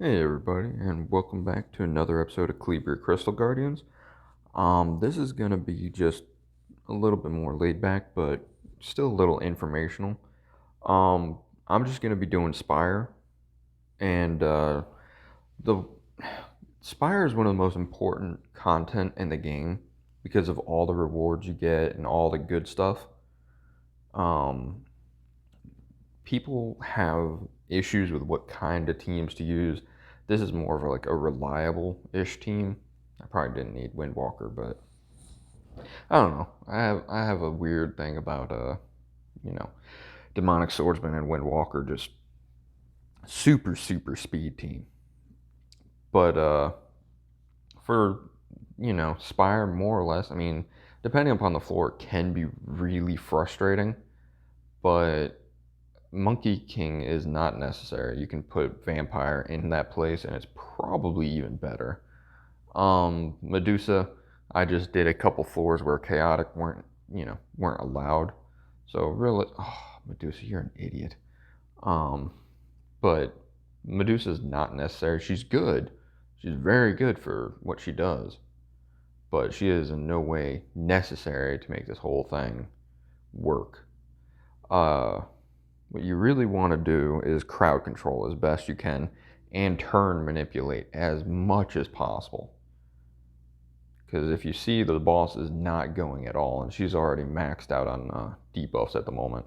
Hey everybody, and welcome back to another episode of Calibria Crystal Guardians. This is gonna be just a little bit more laid back, but still a little informational. Um, I'm just gonna be doing Spire, and the Spire is one of the most important content in the game because of all the rewards you get and all the good stuff. Um, People have issues with what kind of teams to use. This is more of like a reliable-ish team. I probably didn't need Windwalker, but I don't know. I have a weird thing about you know, Demonic Swordsman and Windwalker, just super speed team. But for Spire, more or less, I mean, depending upon the floor, it can be really frustrating, but Monkey King is not necessary. You can put Vampire in that place and it's probably even better. Medusa, I just did a couple floors where Chaotic weren't allowed. So really, oh, Medusa, you're an idiot. Um, but Medusa's not necessary. She's good. She's very good for what she does. But she is in no way necessary to make this whole thing work. Uh, What you really want to do is crowd control as best you can and turn manipulate as much as possible. Because if you see the boss is not going at all, and she's already maxed out on debuffs at the moment,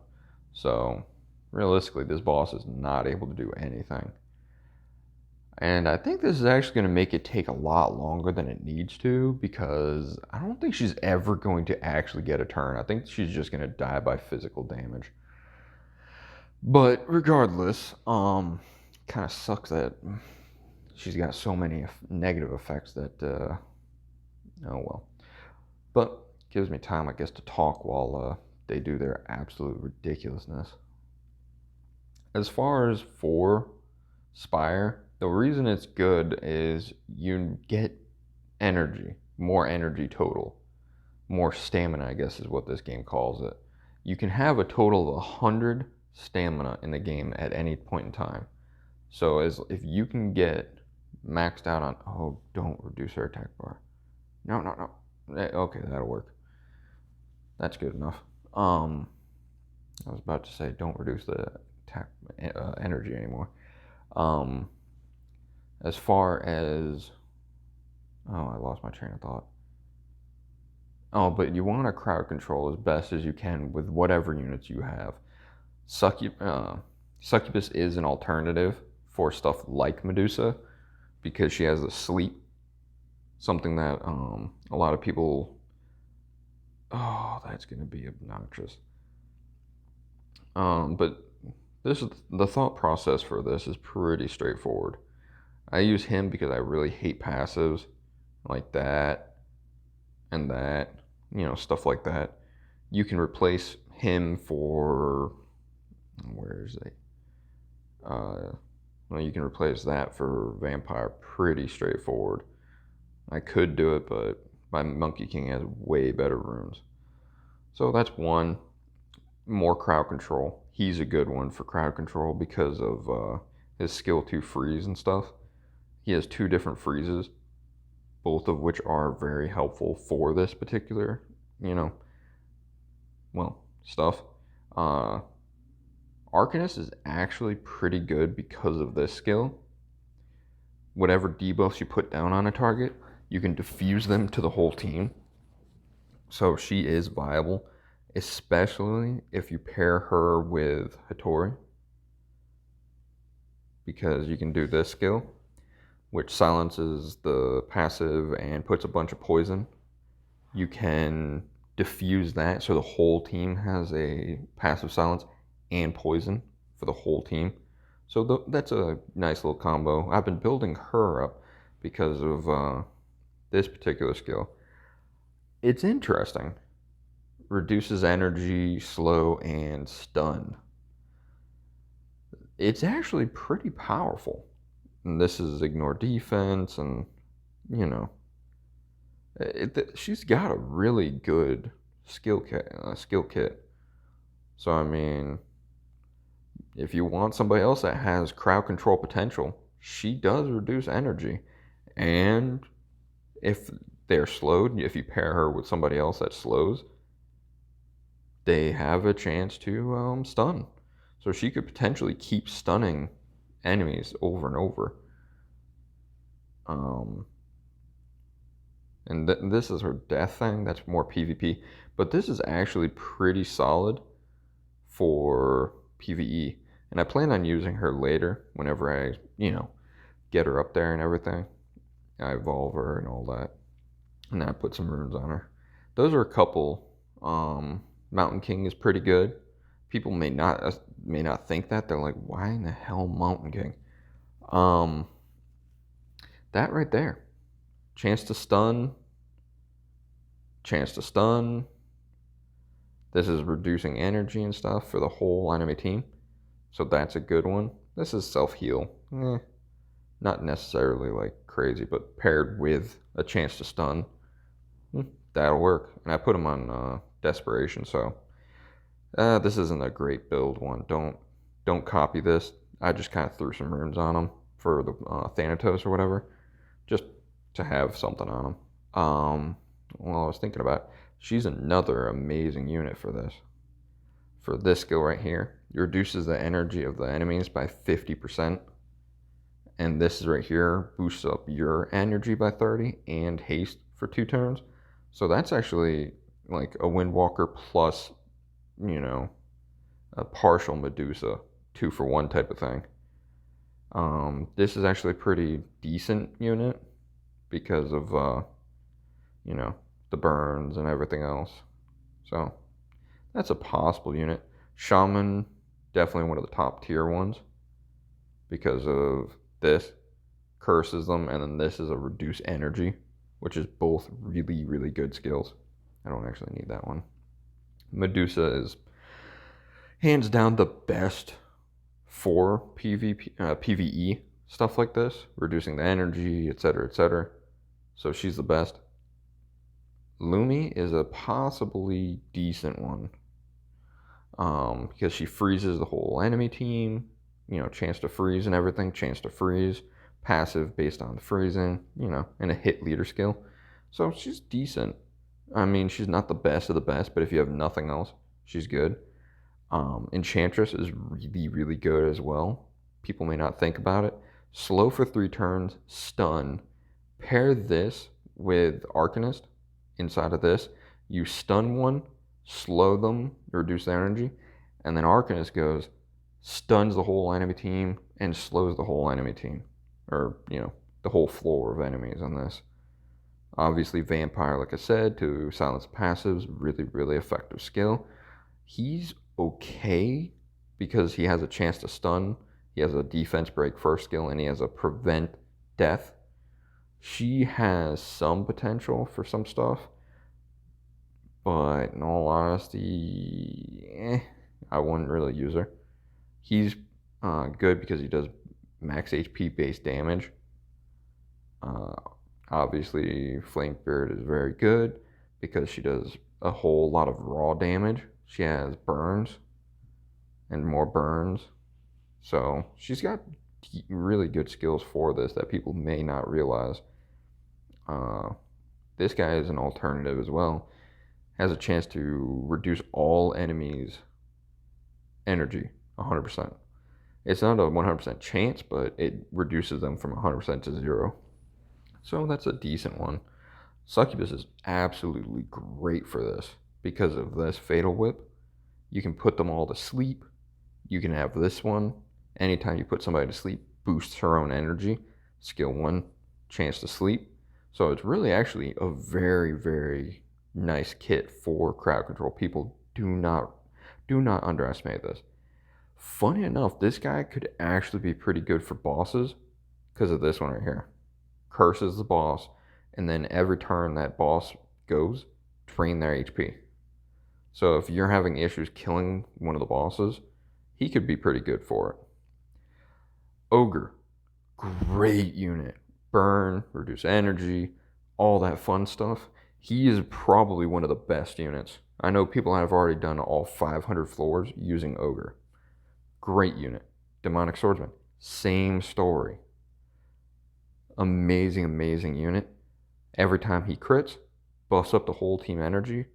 so realistically, this boss is not able to do anything. And I think this is actually going to make it take a lot longer than it needs to because I don't think she's ever going to actually get a turn. I think she's just going to die by physical damage. But regardless, kind of sucks that she's got so many negative effects that, oh well. But gives me time, I guess, to talk while they do their absolute ridiculousness. As far as for Spire, the reason it's good is you get energy, more energy total, more stamina, I guess is what this game calls it. You can have a total of 100 stamina in the game at any point in time. So as if you can get maxed out on, oh, don't reduce her attack bar. No. Okay, that'll work. That's good enough. I was about to say don't reduce the attack energy anymore. Um, as far as, oh, I lost my train of thought. Oh, but you want to crowd control as best as you can with whatever units you have. Succubus is an alternative for stuff like Medusa because she has a sleep, something that a lot of people. Oh, that's gonna be obnoxious. But this is the thought process for this is pretty straightforward. I use him because I really hate passives like that and that, stuff like that. You can replace him for where is it? Well, you can replace that for Vampire pretty straightforward. I could do it, but my Monkey King has way better runes. So that's one. More crowd control. He's a good one for crowd control because of his skill 2 freeze and stuff. He has two different freezes, both of which are very helpful for this particular, you know, stuff. Uh, Arcanist is actually pretty good because of this skill. Whatever debuffs you put down on a target, you can diffuse them to the whole team. So she is viable, especially if you pair her with Hattori, because you can do this skill, which silences the passive and puts a bunch of poison. You can diffuse that so the whole team has a passive silence and poison for the whole team. So that's a nice little combo. I've been building her up because of this particular skill. It's interesting. Reduces energy, slow, and stun. It's actually pretty powerful. And this is ignore defense, and you know, she's got a really good skill kit. So I mean, if you want somebody else that has crowd control potential, she does reduce energy. And if they're slowed, if you pair her with somebody else that slows, they have a chance to stun. So she could potentially keep stunning enemies over and over. And this is her death thing. That's more PvP. But this is actually pretty solid for PvE. And I plan on using her later whenever I, get her up there and everything. I evolve her and all that. And then I put some runes on her. Those are a couple. Mountain King is pretty good. People may not think that. They're like, why in the hell Mountain King? That right there. Chance to stun. Chance to stun. This is reducing energy and stuff for the whole enemy team. So that's a good one. This is self-heal. Not necessarily like crazy, but paired with a chance to stun, that'll work. And I put him on desperation, so this isn't a great build one. Don't copy this. I just kind of threw some runes on him for the Thanatos or whatever, just to have something on him. Well, I was thinking about, she's another amazing unit for this. For this skill right here, it reduces the energy of the enemies by 50%. And this is right here, boosts up your energy by 30 and haste for 2 turns. So that's actually like a Windwalker plus, a partial Medusa, 2 for 1 type of thing. This is actually a pretty decent unit because of, the burns and everything else. So that's a possible unit. Shaman, definitely one of the top tier ones because of this curses them, and then this is a reduce energy, which is both really, really good skills. I don't actually need that one. Medusa is hands down the best for PvE stuff like this, reducing the energy, etc., etc. So she's the best. Lumi is a possibly decent one because she freezes the whole enemy team. Chance to freeze and everything, chance to freeze, passive based on freezing, and a hit leader skill. So she's decent. I mean, she's not the best of the best, but if you have nothing else, she's good. Enchantress is really, really good as well. People may not think about it. Slow for 3 turns, stun. Pair this with Arcanist inside of this. You stun one, slow them, reduce their energy, and then Arcanist goes, stuns the whole enemy team and slows the whole enemy team, or the whole floor of enemies on this. Obviously Vampire, like I said, to silence passives, really, really effective skill. He's okay because he has a chance to stun, he has a defense break first skill, and he has a prevent death. She has some potential for some stuff, but in all honesty, I wouldn't really use her. He's good because he does max HP based damage. Obviously, Flamebeard is very good because she does a whole lot of raw damage. She has burns and more burns. So she's got really good skills for this that people may not realize. This guy is an alternative as well. Has a chance to reduce all enemies' energy 100%. It's not a 100% chance, but it reduces them from 100% to 0. So that's a decent one. Succubus is absolutely great for this because of this Fatal Whip. You can put them all to sleep. You can have this one. Anytime you put somebody to sleep, boosts her own energy. Skill 1, chance to sleep. So it's really actually a very, very nice kit for crowd control. People do not underestimate this. Funny enough, this guy could actually be pretty good for bosses because of this one right here. Curses the boss, and then every turn that boss goes, drain their HP. So if you're having issues killing one of the bosses, he could be pretty good for it. Ogre, great unit. Burn, reduce energy, all that fun stuff. He is probably one of the best units. I know people have already done all 500 floors using Ogre. Great unit. Demonic Swordsman, same story. Amazing, amazing unit. Every time he crits, buffs up the whole team energy.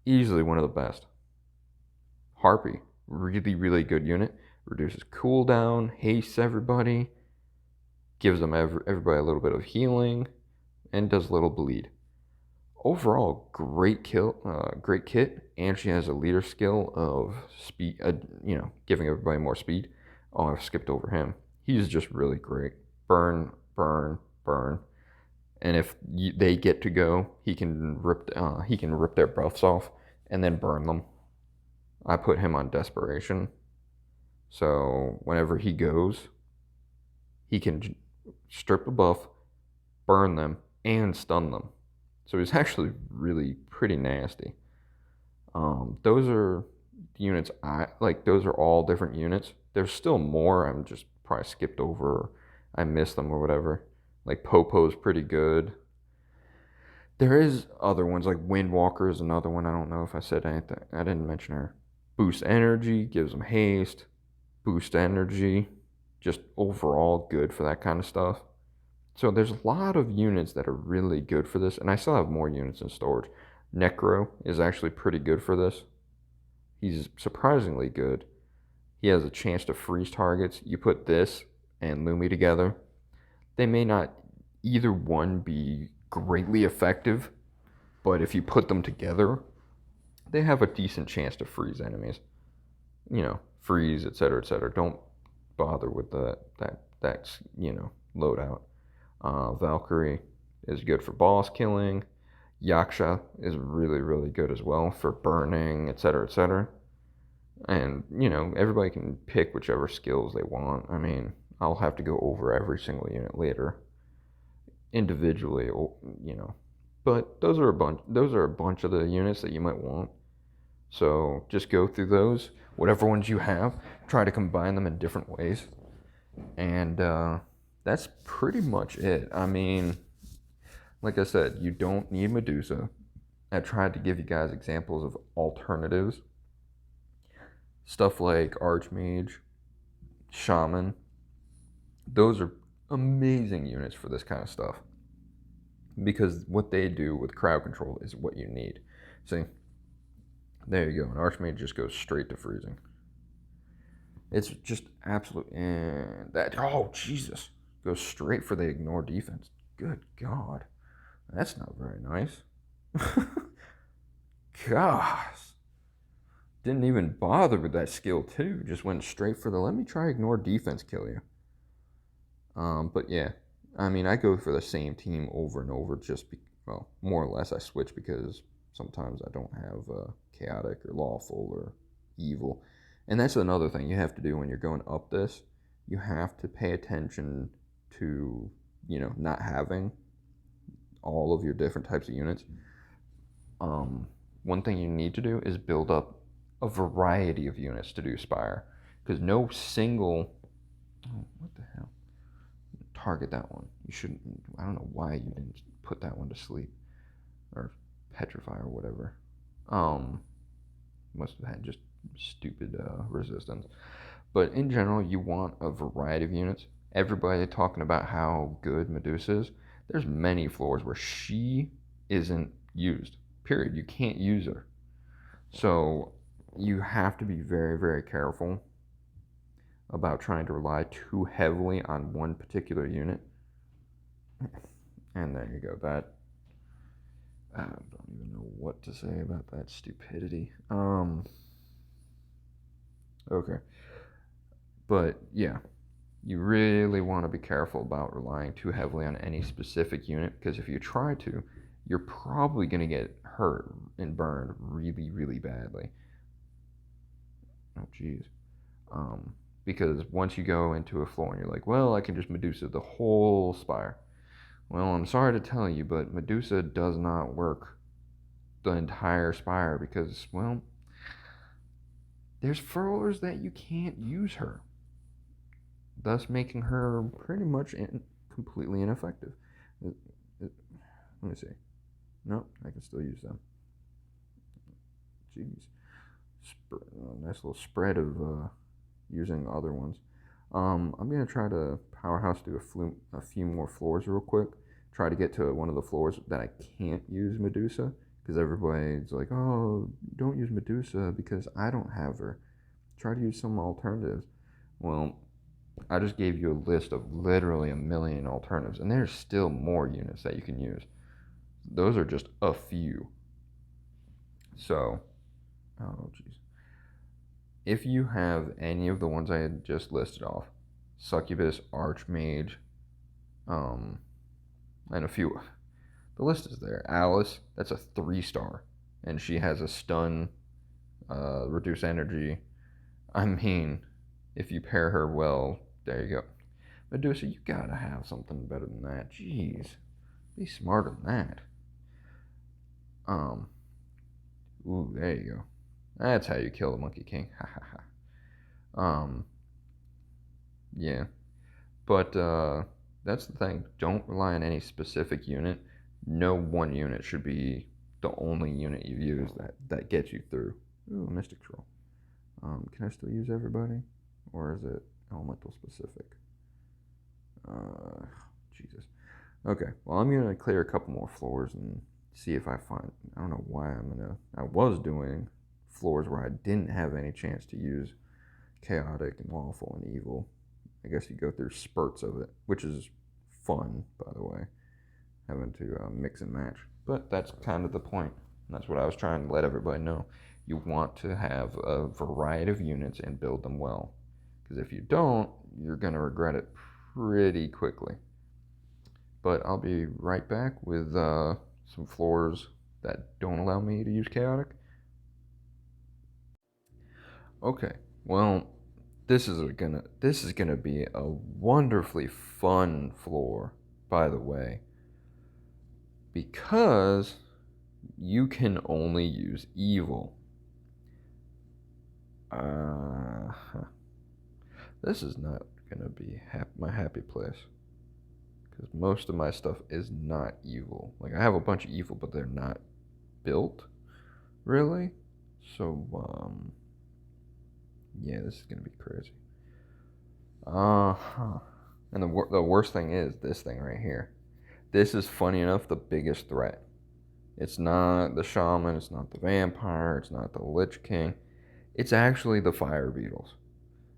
Easily one of the best. Harpy, really, really good unit. Reduces cooldown, hastes everybody, gives them everybody a little bit of healing, and does a little bleed. Overall, great kit, and she has a leader skill of speed. Giving everybody more speed. Oh, I've skipped over him. He's just really great. Burn, burn, burn. And if they get to go, he can rip their buffs off and then burn them. I put him on desperation, so whenever he goes, he can strip a buff, burn them, and stun them. So he's actually really pretty nasty. Those are units I like. Those are all different units. There's still more. I'm just probably skipped over. Or I missed them or whatever. Like Popo's pretty good. There is other ones like Windwalker is another one. I don't know if I said anything. I didn't mention her. Boost energy, gives them haste. Boost energy, just overall good for that kind of stuff. So there's a lot of units that are really good for this, and I still have more units in storage. Necro is actually pretty good for this. He's surprisingly good. He has a chance to freeze targets. You put this and Lumi together, they may not either one be greatly effective, but if you put them together, they have a decent chance to freeze enemies. Freeze, etc., etc. Don't bother with that's loadout. Valkyrie is good for boss killing. Yaksha is really, really good as well for burning, etc., etc. And, everybody can pick whichever skills they want. I mean, I'll have to go over every single unit later individually, But those are a bunch of the units that you might want. So just go through those, whatever ones you have, try to combine them in different ways. And that's pretty much it. I mean, like I said, you don't need Medusa. I tried to give you guys examples of alternatives. Stuff like Archmage, Shaman. Those are amazing units for this kind of stuff. Because what they do with crowd control is what you need. See? There you go. An Archmage just goes straight to freezing. It's just absolute. And that. Oh, Jesus. Goes straight for the ignore defense. Good God. That's not very nice. Gosh. Didn't even bother with that skill, too. Just went straight for the let me try ignore defense kill you. But yeah. I mean, I go for the same team over and over more or less I switch because sometimes I don't have chaotic or lawful or evil. And that's another thing you have to do when you're going up this. You have to pay attention to, not having all of your different types of units. One thing you need to do is build up a variety of units to do Spire. Because no single... Oh, what the hell? Target that one. You shouldn't... I don't know why you didn't put that one to sleep. Or petrify or whatever. Must have had just stupid resistance. But in general, you want a variety of units. Everybody talking about how good Medusa is. There's many floors where she isn't used. Period. You can't use her. So you have to be very, very careful about trying to rely too heavily on one particular unit. And there you go. That I don't even know what to say about that stupidity. Okay. But yeah, you really want to be careful about relying too heavily on any specific unit because if you try to, you're probably going to get hurt and burned really, really badly. Oh, jeez. Because once you go into a floor and you're like, well, I can just Medusa the whole Spire. Well, I'm sorry to tell you, but Medusa does not work the entire Spire because, well, there's floors that you can't use her, thus making her pretty much completely ineffective. Let me see. Nope, I can still use them. Jeez. Nice little spread of using other ones. I'm gonna try to powerhouse do a few more floors real quick. Try to get to one of the floors that I can't use Medusa because everybody's like, "Oh, don't use Medusa because I don't have her. Try to use some alternatives." Well, I just gave you a list of literally a million alternatives, and there's still more units that you can use. Those are just a few. So, oh jeez. If you have any of the ones I had just listed off, Succubus, Archmage, um, and a few, the list is there. Alice, that's a 3-star, and she has a stun, reduce energy. I mean, if you pair her well, there you go. Medusa, you gotta have something better than that. Jeez, be smarter than that. Um, ooh, there you go. That's how you kill the Monkey King. Ha ha ha. Yeah. But that's the thing. Don't rely on any specific unit. No one unit should be the only unit you use that gets you through. Ooh, Mystic Troll. Can I still use everybody? Or is it elemental specific? Jesus. Okay, well, I'm gonna clear a couple more floors and see if I find. I don't know why I was doing floors where I didn't have any chance to use chaotic and lawful and evil. I guess you go through spurts of it, which is fun, by the way, having to mix and match. But that's kind of the point. That's what I was trying to let everybody know. You want to have a variety of units and build them well. Because if you don't, you're going to regret it pretty quickly. But I'll be right back with some floors that don't allow me to use chaotic. Okay, well, this is gonna be a wonderfully fun floor, by the way, because you can only use evil. Uh, this is not gonna be my happy place because most of my stuff is not evil. Like I have a bunch of evil, but they're not built really. So yeah, this is gonna be crazy. Uh-huh. And the worst thing is this thing right here. This is funny enough the biggest threat. It's not the shaman, it's not the vampire, it's not the lich king. It's actually the fire beetles.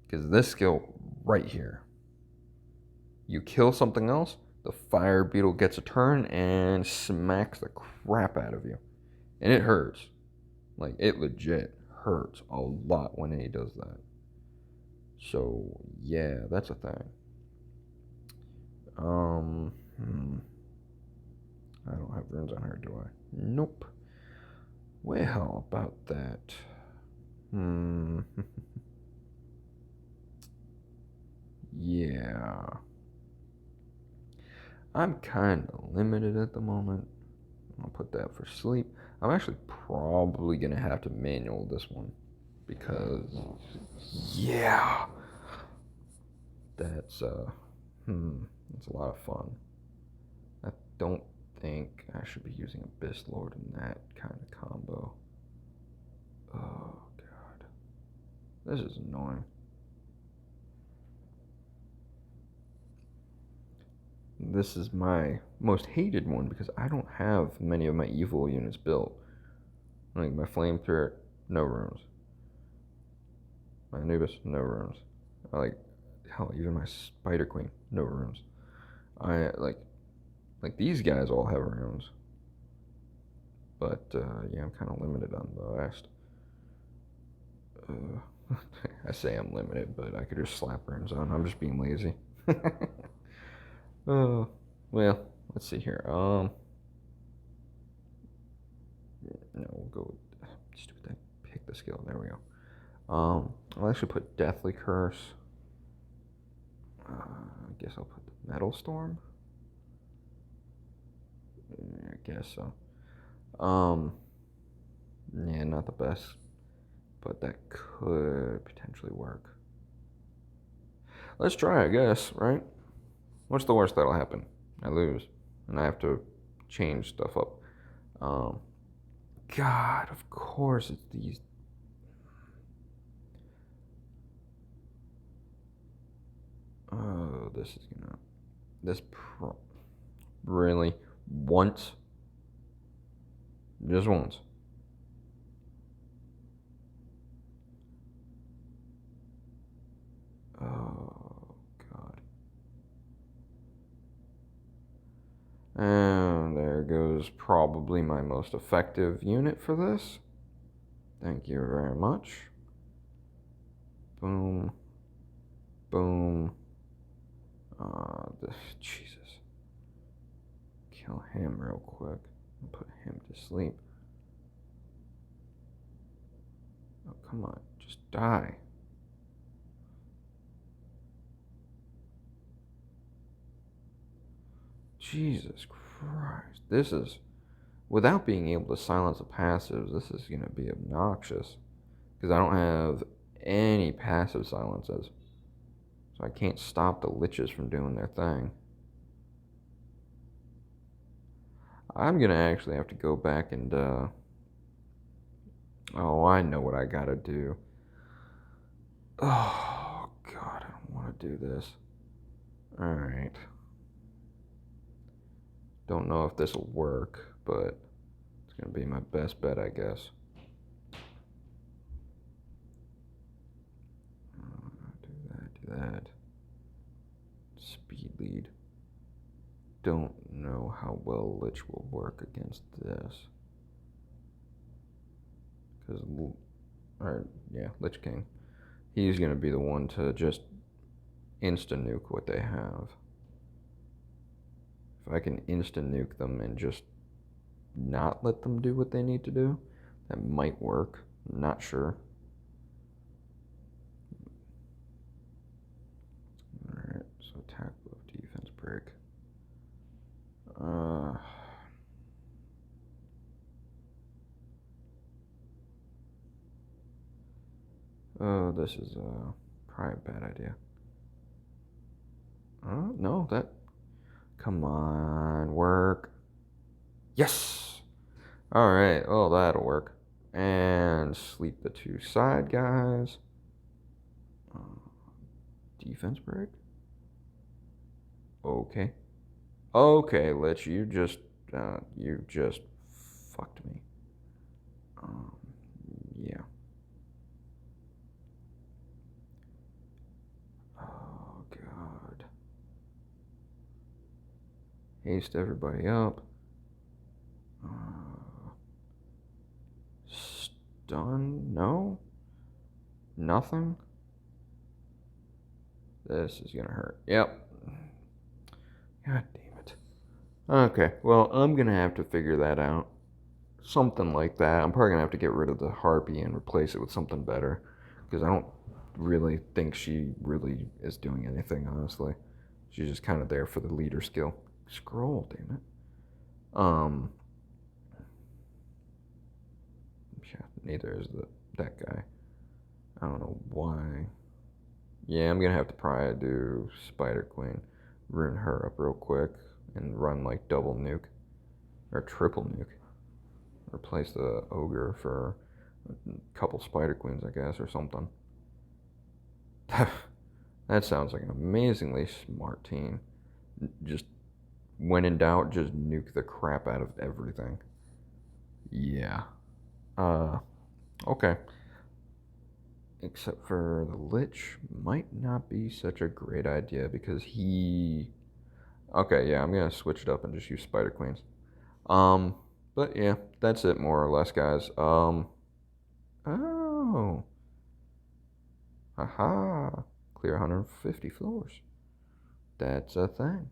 Because this skill right here. You kill something else, the fire beetle gets a turn and smacks the crap out of you. And it hurts. Like it legit hurts a lot when he does that. So yeah, that's a thing. I don't have runes on her, do I? Nope. Well, how about that? Yeah. I'm kind of limited at the moment. I'll put that for sleep. I'm actually probably going to have to manual this one. Because, yeah. That's, that's a lot of fun. I don't think I should be using Abyss Lord in that kind of combo. Oh, God. This is annoying. This is my most hated one because I don't have many of my evil units built. Like my Flame Spirit, no runes. My Anubis, no runes. I like, hell, even my Spider Queen, no runes. I like these guys all have runes. But yeah, I'm kind of limited on the last. I say I'm limited, but I could just slap runes on. I'm just being lazy. Oh, well, let's see here. No, we'll go with stupid thing. Pick the skill. There we go. I'll actually put Deathly Curse. I guess I'll put the Metal Storm. I guess so. Yeah, not the best, but that could potentially work. Let's try, I guess, right? What's the worst that'll happen? I lose, and I have to change stuff up. God, of course it's these. Oh, this is gonna. Really? Once? Just once. Oh, God. And there goes probably my most effective unit for this. Thank you very much. Boom. Boom. Jesus. Kill him real quick. And put him to sleep. Oh, come on. Just die. Jesus Christ. This is... Without being able to silence the passives, this is going to be obnoxious. Because I don't have any passive silences. So I can't stop the liches from doing their thing. I'm going to actually have to go back and... Oh, I know what I got to do. Oh, God, I don't want to do this. Alright. Don't know if this will work, but it's going to be my best bet, I guess. Do that. Speed lead. Don't know how well Lich will work against this. Because, yeah, Lich King. He's going to be the one to just insta-nuke what they have. If I can insta-nuke them and just not let them do what they need to do, that might work. I'm not sure. Alright, so attack buff, defense break. Oh, this is probably a bad idea. No, that... Come on, work. Yes! Alright, well, that'll work. And sleep the two side guys. Defense break? Okay. Okay, Lich, you just fucked me. Yeah. Oh, God. Haste everybody up. Stun? No? Nothing? This is gonna hurt. Yep. God damn it. Okay, well, I'm gonna have to figure that out. Something like that. I'm probably gonna have to get rid of the Harpy and replace it with something better. Because I don't really think she really is doing anything, honestly. She's just kind of there for the leader skill. Scroll, damn it. Yeah, neither is that guy. I don't know why. Yeah, I'm gonna have to probably do Spider Queen, rune her up real quick, and run like double nuke or triple nuke. Replace the ogre for a couple Spider Queens, I guess, or something. That sounds like an amazingly smart team. Just when in doubt, just nuke the crap out of everything. Yeah. Okay. Except for the Lich might not be such a great idea because he... Okay, yeah, I'm gonna switch it up and just use Spider Queens. But yeah, that's it more or less, guys. Oh. Haha. Clear 150 floors. That's a thing.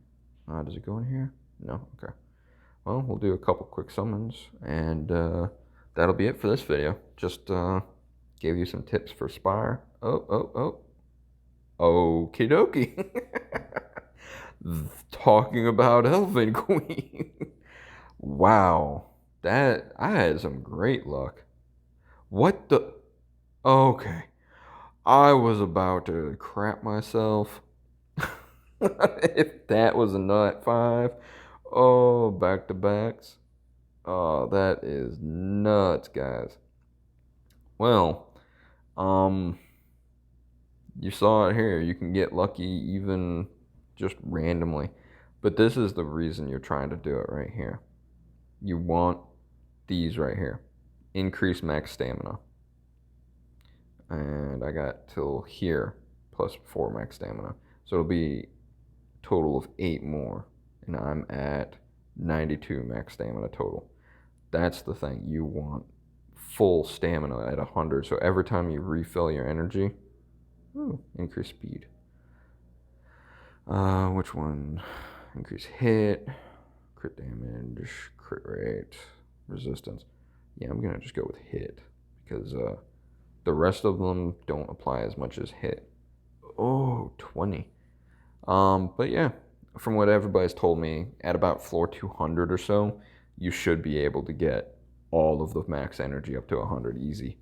Does it go in here? No? Okay. Well, we'll do a couple quick summons, and that'll be it for this video. Just gave you some tips for Spire. Oh. Okie dokie. Talking about Elven Queen. Wow. That, I had some great luck. What the? Okay. I was about to crap myself. If that was a nut 5. Oh, back to backs. Oh, that is nuts, guys. Well, You saw it here. You can get lucky even just randomly. But this is the reason you're trying to do it right here. You want these right here. Increase max stamina. And I got till here plus 4 max stamina. So it'll be a total of 8 more. And I'm at 92 max stamina total. That's the thing. You want full stamina at 100. So every time you refill your energy, increase speed. Which one? Increase hit, crit damage, crit rate, resistance. Yeah, I'm gonna just go with hit because the rest of them don't apply as much as hit. Oh, 20. But yeah, from what everybody's told me, at about floor 200 or so, you should be able to get all of the max energy up to 100 easy.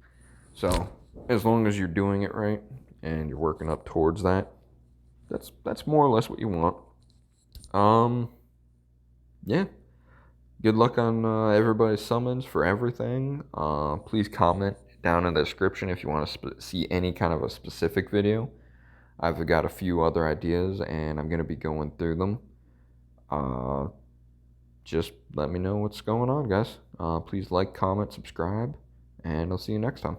So as long as you're doing it right and you're working up towards that, that's more or less what you want. Um, yeah. Good luck on everybody's summons for everything. Please comment down in the description if you want to see any kind of a specific video. I've got a few other ideas and I'm going to be going through them. Uh, just let me know what's going on, guys. Please like, comment, subscribe, and I'll see you next time.